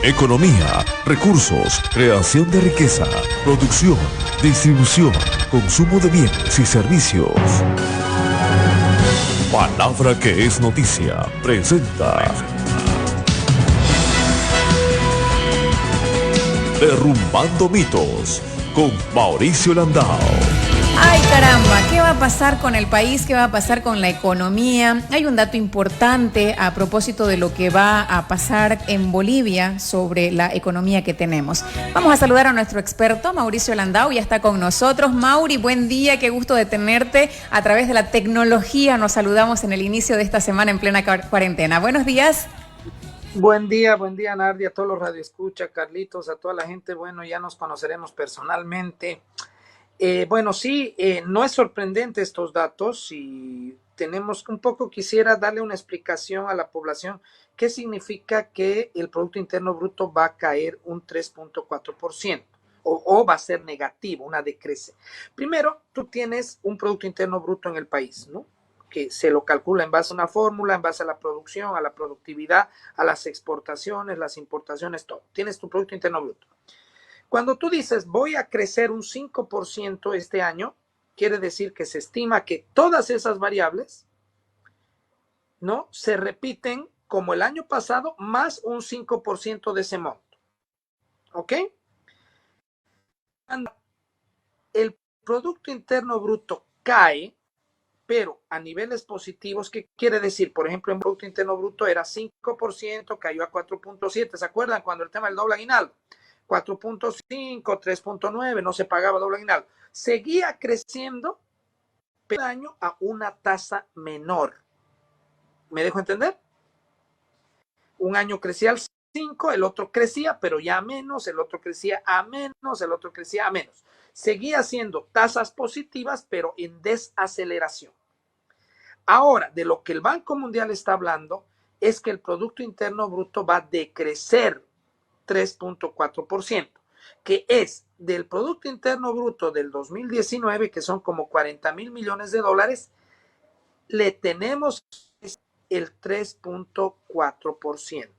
Economía, recursos, creación de riqueza, producción, distribución, consumo de bienes y servicios. Palabra que es noticia, presenta Derrumbando mitos, con Mauricio Landao. Ay, caramba, ¿qué va a pasar con el país? ¿Qué va a pasar con la economía? Hay un dato importante a propósito de lo que va a pasar en Bolivia sobre la economía que tenemos. Vamos a saludar a nuestro experto, Mauricio Landao, ya está con nosotros. Mauri, buen día, qué gusto de tenerte. A través de la tecnología nos saludamos en el inicio de esta semana en plena cuarentena. Buenos días. Buen día, Nardi, a todos los radioescucha, Carlitos, a toda la gente. Bueno, ya nos conoceremos personalmente. No es sorprendente estos datos y tenemos un poco, quisiera darle una explicación a la población. ¿Qué significa que el Producto Interno Bruto va a caer un 3.4% o va a ser negativo, una decrece? Primero, tú tienes un Producto Interno Bruto en el país, ¿no? Que se lo calcula en base a una fórmula, en base a la producción, a la productividad, a las exportaciones, las importaciones, todo. Tienes tu Producto Interno Bruto. Cuando tú dices voy a crecer un 5% este año, quiere decir que se estima que todas esas variables, ¿no?, se repiten como el año pasado más un 5% de ese monto. ¿Ok? El Producto Interno Bruto cae, pero a niveles positivos. ¿Qué quiere decir? Por ejemplo, en Producto Interno Bruto era 5%, cayó a 4.7%. ¿Se acuerdan cuando el tema del doble aguinaldo? 4.5, 3.9, no se pagaba doble aguinaldo. Seguía creciendo, pero año a una tasa menor. ¿Me dejo entender? Un año crecía al 5, el otro crecía, pero ya a menos, el otro crecía a menos, el otro crecía a menos. Seguía siendo tasas positivas, pero en desaceleración. Ahora, de lo que el Banco Mundial está hablando es que el Producto Interno Bruto va a decrecer 3.4%, que es del Producto Interno Bruto del 2019, que son como 40,000 millones de dólares, le tenemos el 3.4%.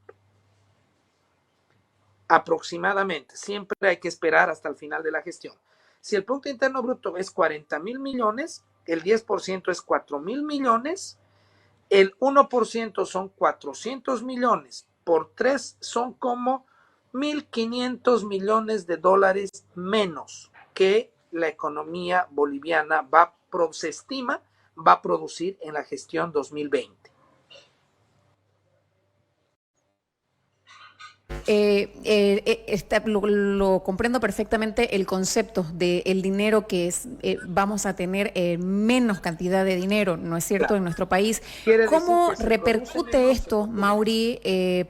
Aproximadamente. Siempre hay que esperar hasta el final de la gestión. Si el Producto Interno Bruto es 40,000 millones, el 10% es 4,000 millones, el 1% son 400 millones, por 3 son como 1.500 millones de dólares menos que la economía boliviana se estima va a producir en la gestión 2020. Lo comprendo perfectamente el concepto del dinero que es, vamos a tener menos cantidad de dinero, ¿no es cierto?, claro, en nuestro país. ¿Cómo repercute esto, Mauri,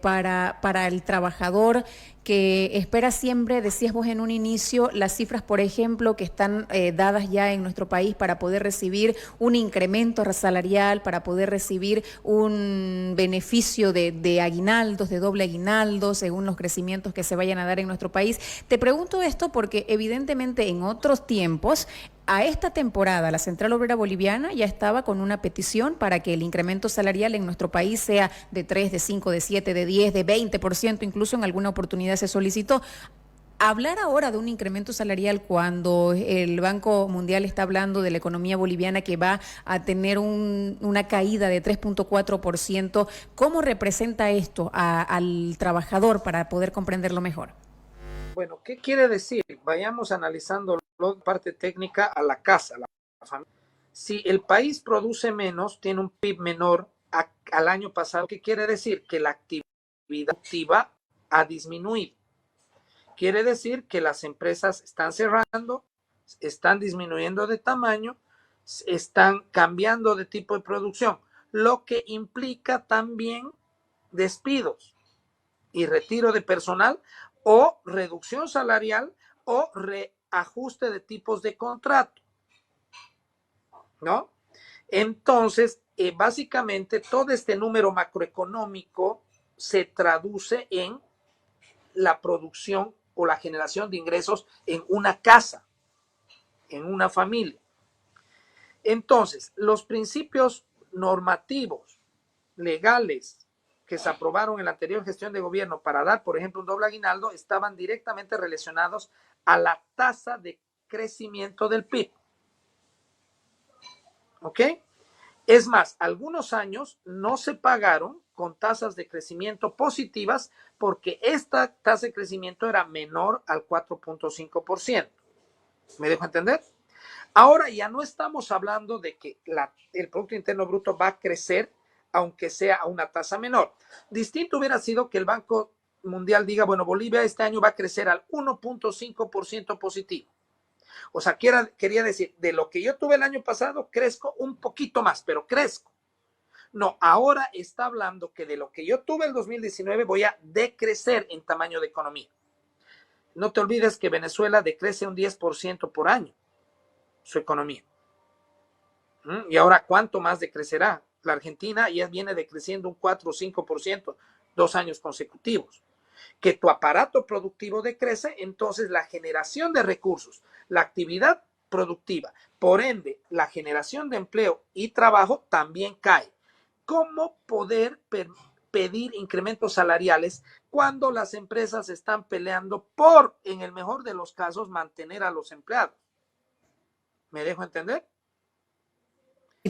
para el trabajador que espera siempre, decías vos en un inicio, las cifras, por ejemplo, que están dadas ya en nuestro país para poder recibir un incremento salarial, para poder recibir un beneficio de aguinaldos, de doble aguinaldo, según los crecimientos que se vayan a dar en nuestro país? Te pregunto esto porque evidentemente en otros tiempos, a esta temporada, la Central Obrera Boliviana ya estaba con una petición para que el incremento salarial en nuestro país sea de 3, de 5, de 7, de 10, de 20%, incluso en alguna oportunidad se solicitó. Hablar ahora de un incremento salarial cuando el Banco Mundial está hablando de la economía boliviana que va a tener una caída de 3.4%, ¿cómo representa esto al trabajador para poder comprenderlo mejor? Bueno, ¿qué quiere decir? Vayamos analizando la parte técnica a la casa, a la familia. Si el país produce menos, tiene un PIB menor al año pasado, ¿qué quiere decir? Que la actividad activa ha disminuido. Quiere decir que las empresas están cerrando, están disminuyendo de tamaño, están cambiando de tipo de producción, lo que implica también despidos y retiro de personal o reducción salarial o reajuste de tipos de contrato, ¿no? Entonces, básicamente todo este número macroeconómico se traduce en la producción o la generación de ingresos en una casa, en una familia. Entonces, los principios normativos, legales, que se aprobaron en la anterior gestión de gobierno para dar, por ejemplo, un doble aguinaldo, estaban directamente relacionados a la tasa de crecimiento del PIB. ¿Ok? Es más, algunos años no se pagaron con tasas de crecimiento positivas porque esta tasa de crecimiento era menor al 4.5%. ¿Me dejo entender? Ahora ya no estamos hablando de que el Producto Interno Bruto va a crecer aunque sea a una tasa menor. Distinto hubiera sido que el Banco Mundial diga, bueno, Bolivia este año va a crecer al 1.5% positivo. O sea, quería decir, de lo que yo tuve el año pasado, crezco un poquito más, pero crezco. No, ahora está hablando que de lo que yo tuve el 2019 voy a decrecer en tamaño de economía. No te olvides que Venezuela decrece un 10% por año su economía. Y ahora, ¿cuánto más decrecerá? La Argentina ya viene decreciendo un 4 o 5% 2 años consecutivos. Que tu aparato productivo decrece, entonces la generación de recursos, la actividad productiva, por ende, la generación de empleo y trabajo también cae. ¿Cómo poder pedir incrementos salariales cuando las empresas están peleando por, en el mejor de los casos, mantener a los empleados? ¿Me dejo entender?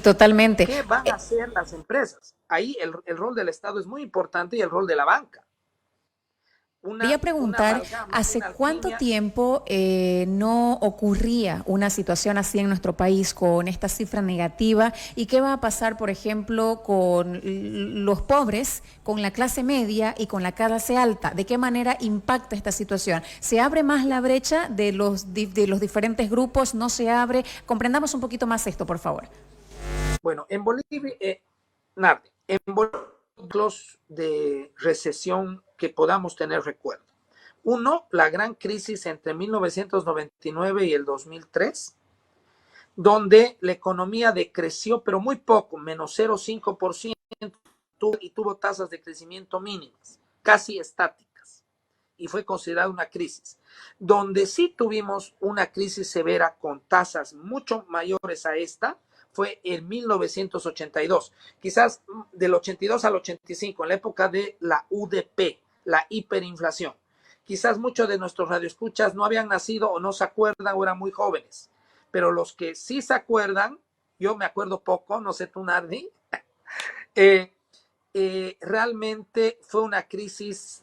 Totalmente. ¿Qué van a hacer las empresas? Ahí el rol del Estado es muy importante y el rol de la banca. Quería preguntar, ¿hace cuánto tiempo no ocurría una situación así en nuestro país con esta cifra negativa? ¿Y qué va a pasar, por ejemplo, con los pobres, con la clase media y con la clase alta? ¿De qué manera impacta esta situación? ¿Se abre más la brecha de los diferentes grupos? ¿No se abre? Comprendamos un poquito más esto, por favor. Bueno, en Bolivia, en Bolivia, de recesión que podamos tener recuerdo. Uno, la gran crisis entre 1999 y el 2003, donde la economía decreció, pero muy poco, menos 0,5%, y tuvo tasas de crecimiento mínimas, casi estáticas, y fue considerada una crisis. Donde sí tuvimos una crisis severa con tasas mucho mayores a esta, fue en 1982, quizás del 82 al 85, en la época de la UDP, la hiperinflación. Quizás muchos de nuestros radioescuchas no habían nacido o no se acuerdan o eran muy jóvenes, pero los que sí se acuerdan, yo me acuerdo poco, no sé tú, Nardi, realmente fue una crisis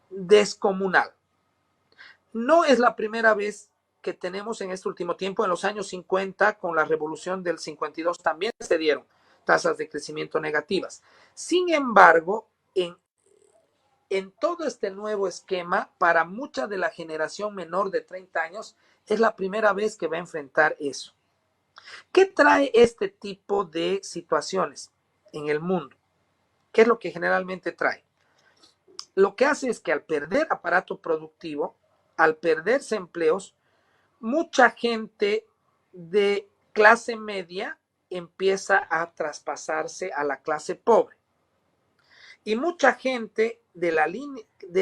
descomunal. No es la primera vez que tenemos en este último tiempo. En los años 50, con la revolución del 52, también se dieron tasas de crecimiento negativas. Sin embargo, en todo este nuevo esquema, para mucha de la generación menor de 30 años, es la primera vez que va a enfrentar eso. ¿Qué trae este tipo de situaciones en el mundo? ¿Qué es lo que generalmente trae? Lo que hace es que al perder aparato productivo, al perderse empleos, mucha gente de clase media empieza a traspasarse a la clase pobre. Y mucha gente de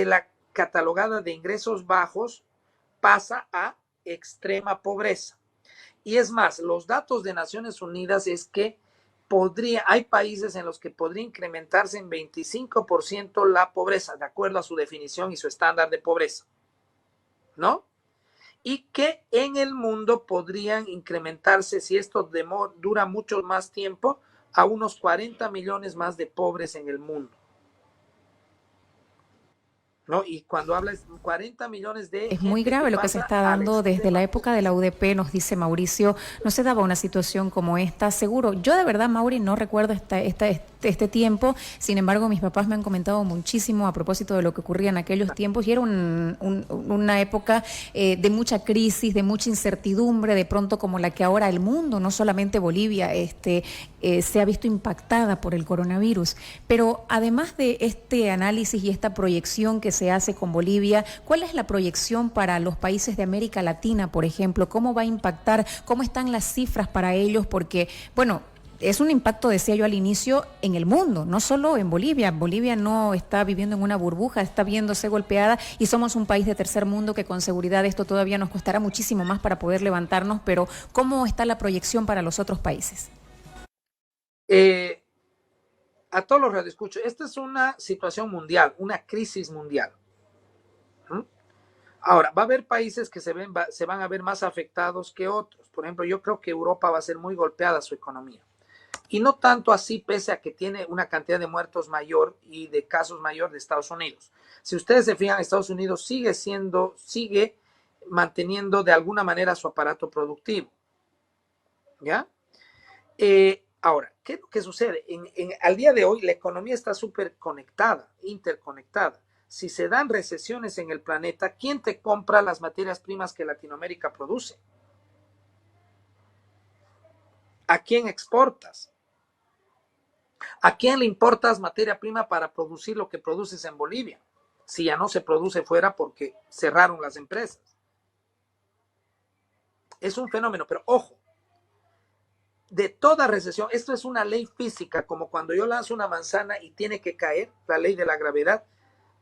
la catalogada de ingresos bajos pasa a extrema pobreza. Y es más, los datos de Naciones Unidas es que hay países en los que podría incrementarse en 25% la pobreza, de acuerdo a su definición y su estándar de pobreza, ¿no? Y que en el mundo podrían incrementarse, si esto dura mucho más tiempo, a unos 40 millones más de pobres en el mundo, ¿no? Y cuando hablas 40 millones de es muy grave lo que se está dando desde la época de la UDP, nos dice Mauricio, no se daba una situación como esta, seguro. Yo de verdad, Mauri, no recuerdo este tiempo, sin embargo mis papás me han comentado muchísimo a propósito de lo que ocurría en aquellos tiempos y era una época de mucha crisis, de mucha incertidumbre, de pronto como la que ahora el mundo, no solamente Bolivia, se ha visto impactada por el coronavirus. Pero además de este análisis y esta proyección que se hace con Bolivia, ¿cuál es la proyección para los países de América Latina, por ejemplo? ¿Cómo va a impactar? ¿Cómo están las cifras para ellos? Porque, bueno, es un impacto, decía yo al inicio, en el mundo, no solo en Bolivia. Bolivia no está viviendo en una burbuja, está viéndose golpeada y somos un país de tercer mundo que con seguridad esto todavía nos costará muchísimo más para poder levantarnos, pero ¿cómo está la proyección para los otros países? a todos los radioescuchos, esta es una situación mundial, una crisis mundial. Ahora, va a haber países que se van a ver más afectados que otros. Por ejemplo, yo creo que Europa va a ser muy golpeada su economía. Y no tanto así, pese a que tiene una cantidad de muertos mayor y de casos mayor de Estados Unidos. Si ustedes se fijan, Estados Unidos sigue manteniendo de alguna manera su aparato productivo. ¿Ya? Ahora, ¿qué es lo que sucede? Al día de hoy, la economía está súper conectada, interconectada. Si se dan recesiones en el planeta, ¿quién te compra las materias primas que Latinoamérica produce? ¿A quién exportas? ¿A quién le importas materia prima para producir lo que produces en Bolivia? Si ya no se produce fuera porque cerraron las empresas. Es un fenómeno, pero ojo, de toda recesión, esto es una ley física, como cuando yo lanzo una manzana y tiene que caer, la ley de la gravedad,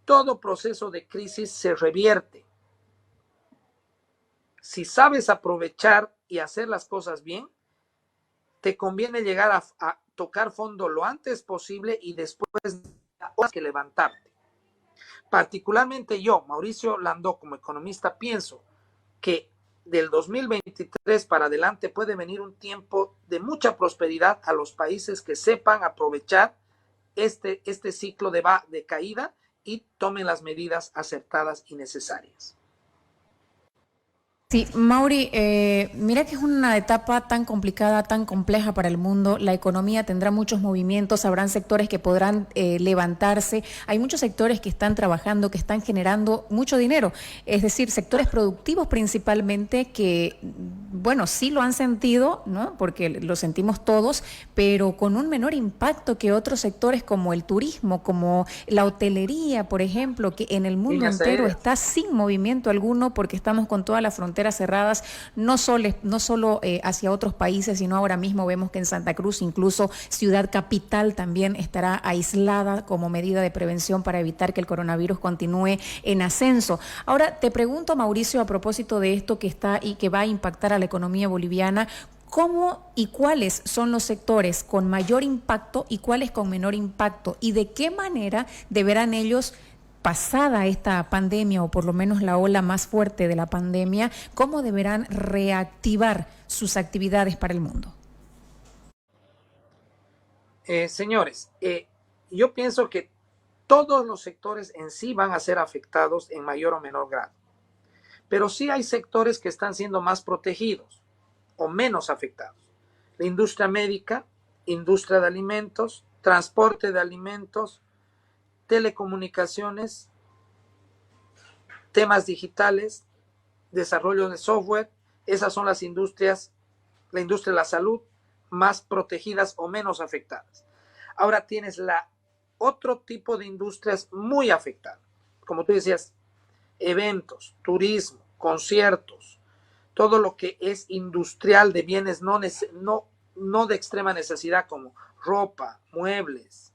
todo proceso de crisis se revierte. Si sabes aprovechar y hacer las cosas bien, te conviene llegar a tocar fondo lo antes posible y después hay que levantarte. Particularmente yo, Mauricio Landó, como economista, pienso que del 2023 para adelante puede venir un tiempo de mucha prosperidad a los países que sepan aprovechar este ciclo de caída y tomen las medidas acertadas y necesarias. Sí, Mauri, mira que es una etapa tan complicada, tan compleja para el mundo. La economía tendrá muchos movimientos, habrán sectores que podrán levantarse. Hay muchos sectores que están trabajando, que están generando mucho dinero. Es decir, sectores productivos principalmente que, bueno, sí lo han sentido, ¿no? Porque lo sentimos todos, pero con un menor impacto que otros sectores como el turismo, como la hotelería, por ejemplo, que en el mundo entero está sin movimiento alguno porque estamos con toda la frontera cerradas, no solo hacia otros países, sino ahora mismo vemos que en Santa Cruz, incluso Ciudad Capital también estará aislada como medida de prevención para evitar que el coronavirus continúe en ascenso. Ahora te pregunto, Mauricio, a propósito de esto que está y que va a impactar a la economía boliviana, ¿cómo y cuáles son los sectores con mayor impacto y cuáles con menor impacto? ¿Y de qué manera deberán ellos, pasada esta pandemia o por lo menos la ola más fuerte de la pandemia, cómo deberán reactivar sus actividades para el mundo? Señores, yo pienso que todos los sectores en sí van a ser afectados en mayor o menor grado, pero sí hay sectores que están siendo más protegidos o menos afectados. La industria médica, industria de alimentos, transporte de alimentos, telecomunicaciones, temas digitales, desarrollo de software, esas son las industrias, la industria de la salud, más protegidas o menos afectadas. Ahora tienes otro tipo de industrias muy afectadas, como tú decías, eventos, turismo, conciertos, todo lo que es industrial de bienes no de extrema necesidad como ropa, muebles,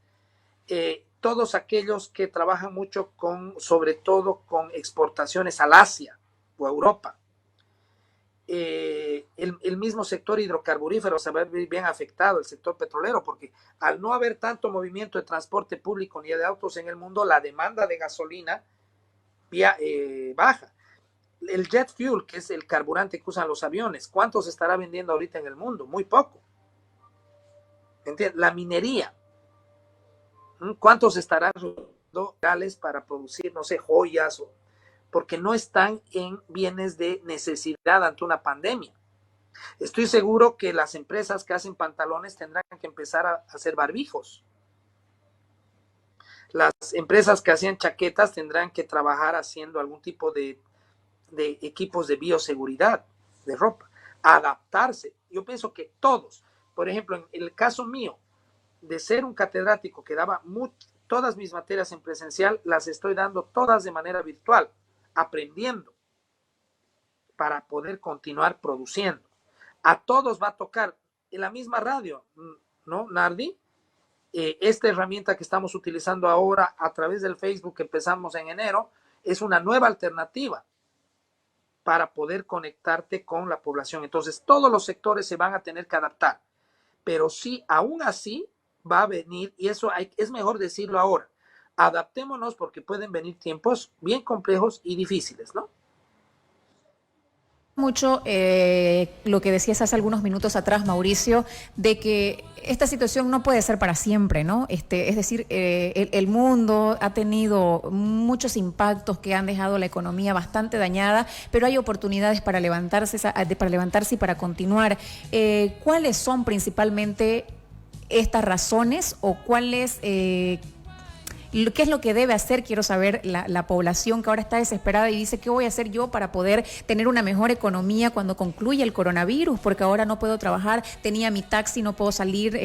todos aquellos que trabajan mucho sobre todo con exportaciones al Asia o a Europa. El mismo sector hidrocarburífero se va a ver bien afectado, el sector petrolero, porque al no haber tanto movimiento de transporte público ni de autos en el mundo, la demanda de gasolina baja. El jet fuel, que es el carburante que usan los aviones, ¿cuánto se estará vendiendo ahorita en el mundo? Muy poco. ¿Entiendes? La minería, ¿cuántos estarán locales para producir, no sé, joyas? Porque no están en bienes de necesidad ante una pandemia. Estoy seguro que las empresas que hacen pantalones tendrán que empezar a hacer barbijos. Las empresas que hacían chaquetas tendrán que trabajar haciendo algún tipo de equipos de bioseguridad, de ropa, adaptarse. Yo pienso que todos, por ejemplo, en el caso mío, de ser un catedrático que daba todas mis materias en presencial, las estoy dando todas de manera virtual, aprendiendo para poder continuar produciendo. A todos va a tocar en la misma radio, ¿no, Nardi? Esta herramienta que estamos utilizando ahora a través del Facebook que empezamos en enero es una nueva alternativa para poder conectarte con la población. Entonces, todos los sectores se van a tener que adaptar, pero sí, aún así, va a venir, y eso es mejor decirlo ahora. Adaptémonos porque pueden venir tiempos bien complejos y difíciles, ¿no? Mucho lo que decías hace algunos minutos atrás, Mauricio, de que esta situación no puede ser para siempre, ¿no? Es decir, el mundo ha tenido muchos impactos que han dejado la economía bastante dañada, pero hay oportunidades para levantarse y para continuar. ¿Cuáles son principalmente estas razones o cuáles qué es lo que debe hacer? Quiero saber la población que ahora está desesperada y dice, ¿qué voy a hacer yo para poder tener una mejor economía cuando concluya el coronavirus? Porque ahora no puedo trabajar, tenía mi taxi, no puedo salir,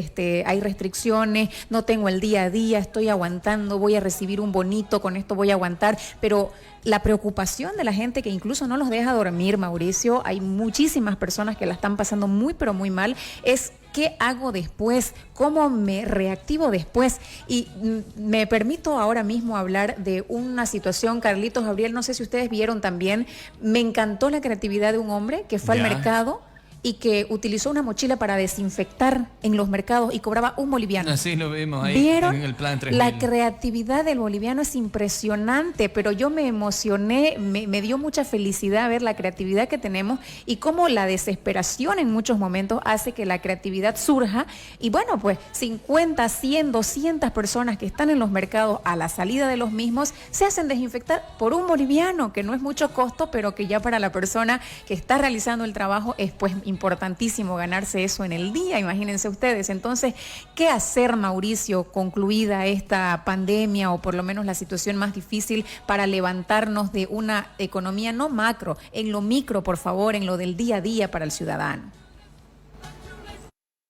hay restricciones, no tengo el día a día, estoy aguantando, voy a recibir un bonito, con esto voy a aguantar, pero la preocupación de la gente que incluso no los deja dormir, Mauricio, hay muchísimas personas que la están pasando muy, pero muy mal, es ¿qué hago después? ¿Cómo me reactivo después? Y me permito ahora mismo hablar de una situación, Carlitos, Gabriel, no sé si ustedes vieron también, me encantó la creatividad de un hombre que fue al mercado y que utilizó una mochila para desinfectar en los mercados y cobraba un boliviano. Así lo vemos ahí. ¿Vieron? En el plan 3000. La creatividad del boliviano es impresionante, pero yo me emocioné, me dio mucha felicidad ver la creatividad que tenemos y cómo la desesperación en muchos momentos hace que la creatividad surja. Y bueno, pues 50, 100, 200 personas que están en los mercados a la salida de los mismos se hacen desinfectar por un boliviano, que no es mucho costo, pero que ya para la persona que está realizando el trabajo es pues importantísimo ganarse eso en el día, imagínense ustedes. Entonces, ¿qué hacer, Mauricio, concluida esta pandemia o por lo menos la situación más difícil para levantarnos de una economía no macro, en lo micro, por favor, en lo del día a día para el ciudadano?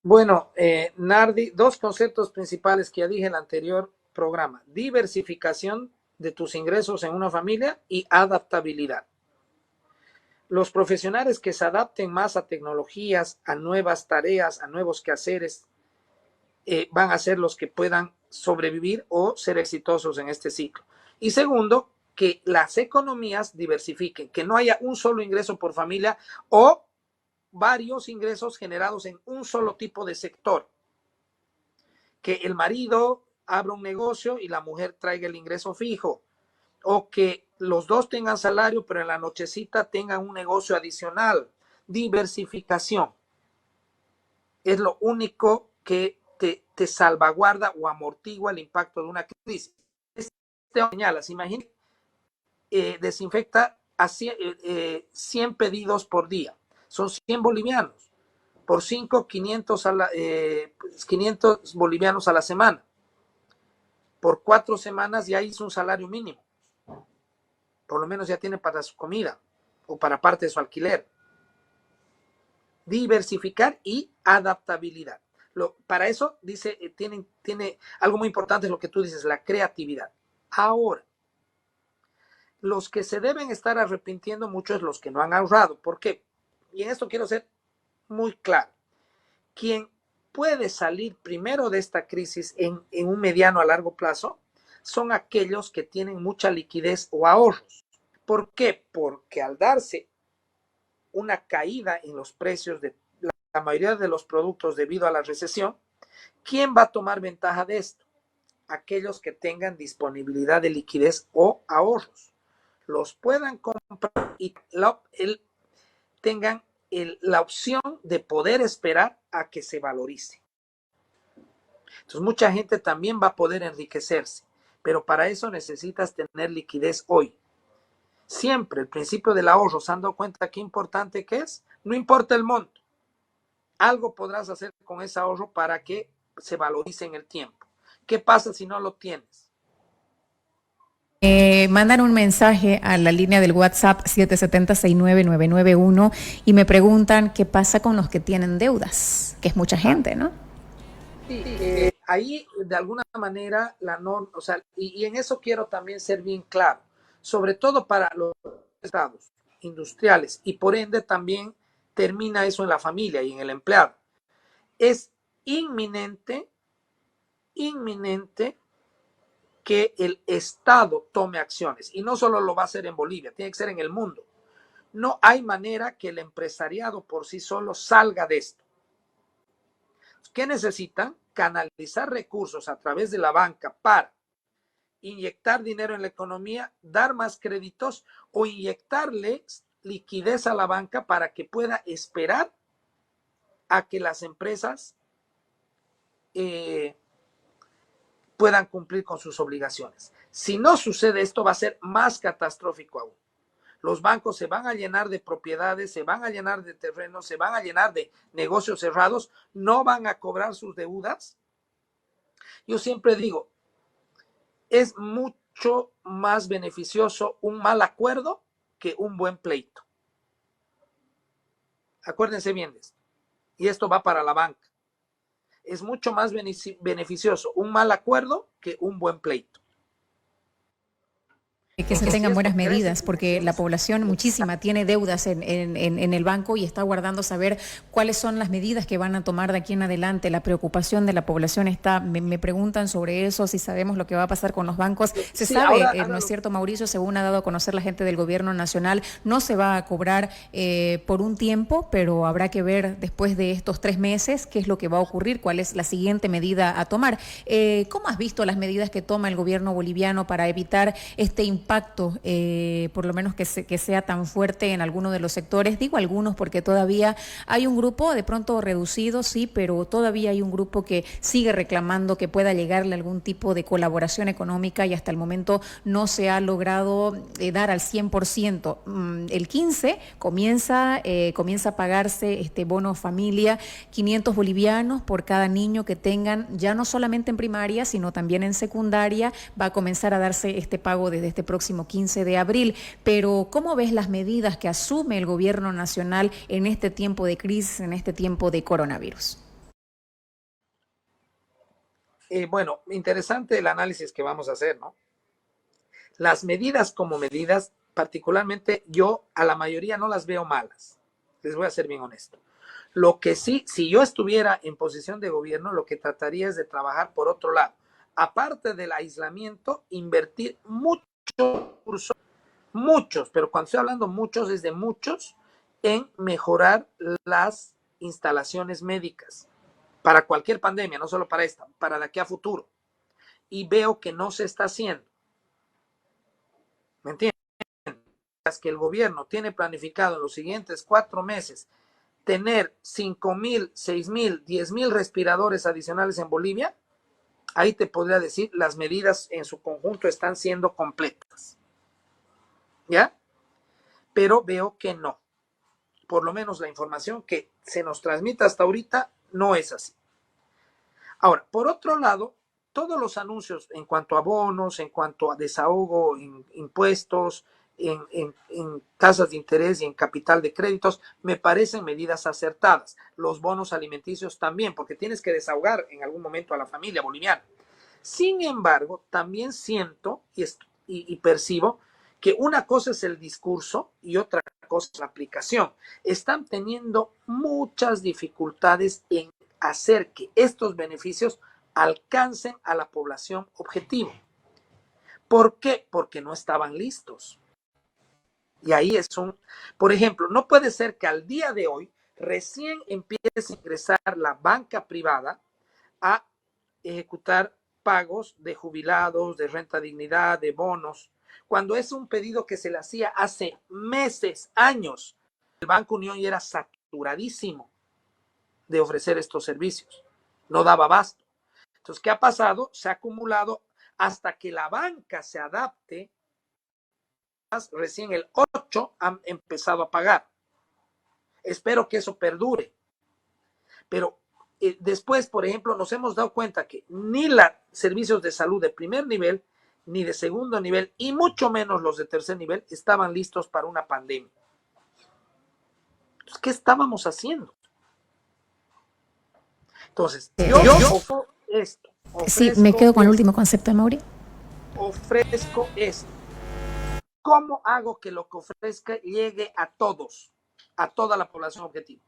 Bueno, Nardi, dos conceptos principales que ya dije en el anterior programa: diversificación de tus ingresos en una familia y adaptabilidad. Los profesionales que se adapten más a tecnologías, a nuevas tareas, a nuevos quehaceres, van a ser los que puedan sobrevivir o ser exitosos en este ciclo. Y segundo, que las economías diversifiquen, que no haya un solo ingreso por familia o varios ingresos generados en un solo tipo de sector. Que el marido abra un negocio y la mujer traiga el ingreso fijo, o que los dos tengan salario, pero en la nochecita tengan un negocio adicional. Diversificación es lo único que te salvaguarda o amortigua el impacto de una crisis. Señalas, imagínate, desinfecta a 100 pedidos por día. Son 100 bolivianos. Por 5, 500 bolivianos a la semana. Por 4 semanas ya hizo un salario mínimo. Por lo menos ya tiene para su comida o para parte de su alquiler. Diversificar y adaptabilidad. Para eso, dice, tiene algo muy importante, es lo que tú dices, la creatividad. Ahora, los que se deben estar arrepintiendo mucho es los que no han ahorrado. ¿Por qué? Y en esto quiero ser muy claro. Quien puede salir primero de esta crisis en un mediano a largo plazo son aquellos que tienen mucha liquidez o ahorros. ¿Por qué? Porque al darse una caída en los precios de la mayoría de los productos debido a la recesión, ¿quién va a tomar ventaja de esto? Aquellos que tengan disponibilidad de liquidez o ahorros. Los puedan comprar y tengan la opción de poder esperar a que se valorice. Entonces, mucha gente también va a poder enriquecerse, pero para eso necesitas tener liquidez hoy. Siempre el principio del ahorro, ¿se han dado cuenta qué importante que es? No importa el monto, algo podrás hacer con ese ahorro para que se valorice en el tiempo. ¿Qué pasa si no lo tienes? Mandan un mensaje a la línea del WhatsApp 770-69991 y me preguntan qué pasa con los que tienen deudas, que es mucha gente, ¿no? Sí, ahí de alguna manera la norma, o sea, y en eso quiero también ser bien claro, sobre todo para los estados industriales, y por ende también termina eso en la familia y en el empleado. Es inminente que el Estado tome acciones, y no solo lo va a hacer en Bolivia, tiene que ser en el mundo. No hay manera que el empresariado por sí solo salga de esto. ¿Qué necesitan? canalizar recursos a través de la banca para inyectar dinero en la economía, dar más créditos o inyectarle liquidez a la banca para que pueda esperar a que las empresas puedan cumplir con sus obligaciones. Si no sucede esto, va a ser más catastrófico aún. Los bancos se van a llenar de propiedades, se van a llenar de terrenos, se van a llenar de negocios cerrados, no van a cobrar sus deudas. Yo siempre digo, es mucho más beneficioso un mal acuerdo que un buen pleito. Acuérdense bien de esto. Y esto va para la banca. Es mucho más beneficioso un mal acuerdo que un buen pleito. Que se tengan buenas medidas, porque la población muchísima tiene deudas en el banco y está guardando saber cuáles son las medidas que van a tomar de aquí en adelante. La preocupación de la población está, me preguntan sobre eso, si sabemos lo que va a pasar con los bancos. Se sabe, ahora, ¿no es cierto, Mauricio? Según ha dado a conocer la gente del gobierno nacional, no se va a cobrar por un tiempo, pero habrá que ver después de estos 3 meses qué es lo que va a ocurrir, cuál es la siguiente medida a tomar. ¿Cómo has visto las medidas que toma el gobierno boliviano para evitar este impacto, por lo menos que sea tan fuerte en alguno de los sectores? Digo algunos porque todavía hay un grupo, de pronto reducido, sí, pero todavía hay un grupo que sigue reclamando que pueda llegarle algún tipo de colaboración económica y hasta el momento no se ha logrado dar al 100%. El 15 comienza a pagarse este bono familia, 500 bolivianos por cada niño que tengan, ya no solamente en primaria, sino también en secundaria. Va a comenzar a darse este pago desde este próximo 15 de abril, pero ¿cómo ves las medidas que asume el gobierno nacional en este tiempo de crisis, en este tiempo de coronavirus? Bueno, interesante el análisis que vamos a hacer, ¿no? Las medidas como medidas, particularmente yo a la mayoría no las veo malas, les voy a ser bien honesto. Lo que sí, si yo estuviera en posición de gobierno, lo que trataría es de trabajar por otro lado. Aparte del aislamiento, invertir muchos, pero cuando estoy hablando muchos, es de muchos, en mejorar las instalaciones médicas para cualquier pandemia, no solo para esta, para de aquí a futuro. Y veo que no se está haciendo. ¿Me entiendes? Que el gobierno tiene planificado en los siguientes 4 meses tener 5,000, 6,000, 10,000 respiradores adicionales en Bolivia, ahí te podría decir, las medidas en su conjunto están siendo completas. ¿Ya? Pero veo que no. Por lo menos la información que se nos transmite hasta ahorita no es así. Ahora, por otro lado, todos los anuncios en cuanto a bonos, en cuanto a desahogo en impuestos, en tasas de interés y en capital de créditos, me parecen medidas acertadas. Los bonos alimenticios también, porque tienes que desahogar en algún momento a la familia boliviana. Sin embargo, también siento y percibo que una cosa es el discurso y otra cosa es la aplicación. Están teniendo muchas dificultades en hacer que estos beneficios alcancen a la población objetivo. ¿Por qué? Porque no estaban listos. Y ahí por ejemplo, no puede ser que al día de hoy recién empiece a ingresar la banca privada a ejecutar pagos de jubilados, de renta dignidad, de bonos, cuando es un pedido que se le hacía hace meses, años. El Banco Unión ya era saturadísimo de ofrecer estos servicios, no daba abasto. Entonces, ¿qué ha pasado? Se ha acumulado hasta que la banca se adapte. Recién el 8 han empezado a pagar. Espero que eso perdure. Pero después, por ejemplo, nos hemos dado cuenta que ni los servicios de salud de primer nivel, ni de segundo nivel, y mucho menos los de tercer nivel, estaban listos para una pandemia. Entonces, ¿qué estábamos haciendo? Entonces, yo ofrezco esto. Sí, me quedo con el último concepto de Mauri. Ofrezco esto. ¿Cómo hago que lo que ofrezca llegue a todos, a toda la población objetivo?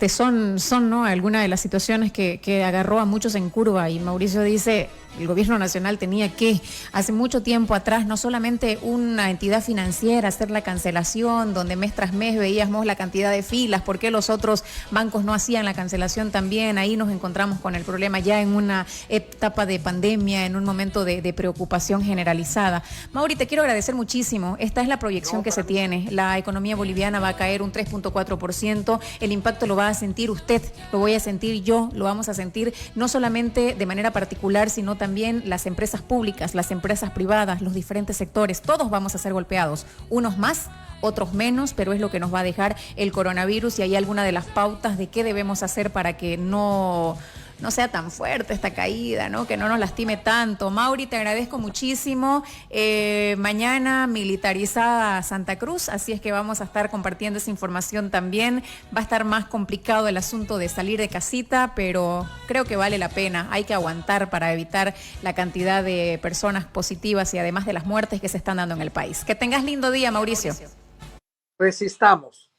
son ¿no? algunas de las situaciones que agarró a muchos en curva, y Mauricio dice, el gobierno nacional tenía que, hace mucho tiempo atrás, no solamente una entidad financiera, hacer la cancelación, donde mes tras mes veíamos la cantidad de filas, ¿por qué los otros bancos no hacían la cancelación también? Ahí nos encontramos con el problema ya en una etapa de pandemia, en un momento de preocupación generalizada. Mauri, te quiero agradecer muchísimo. Esta es la proyección que se tiene. La economía boliviana va a caer un 3.4%, el impacto lo va a sentir usted, lo voy a sentir yo, lo vamos a sentir no solamente de manera particular, sino también las empresas públicas, las empresas privadas, los diferentes sectores, todos vamos a ser golpeados, unos más, otros menos, pero es lo que nos va a dejar el coronavirus, y hay alguna de las pautas de qué debemos hacer para que no sea tan fuerte esta caída, ¿no? Que no nos lastime tanto. Mauri, te agradezco muchísimo. Mañana militarizada Santa Cruz, así es que vamos a estar compartiendo esa información también. Va a estar más complicado el asunto de salir de casita, pero creo que vale la pena. Hay que aguantar para evitar la cantidad de personas positivas y además de las muertes que se están dando en el país. Que tengas lindo día, Mauricio. Resistamos.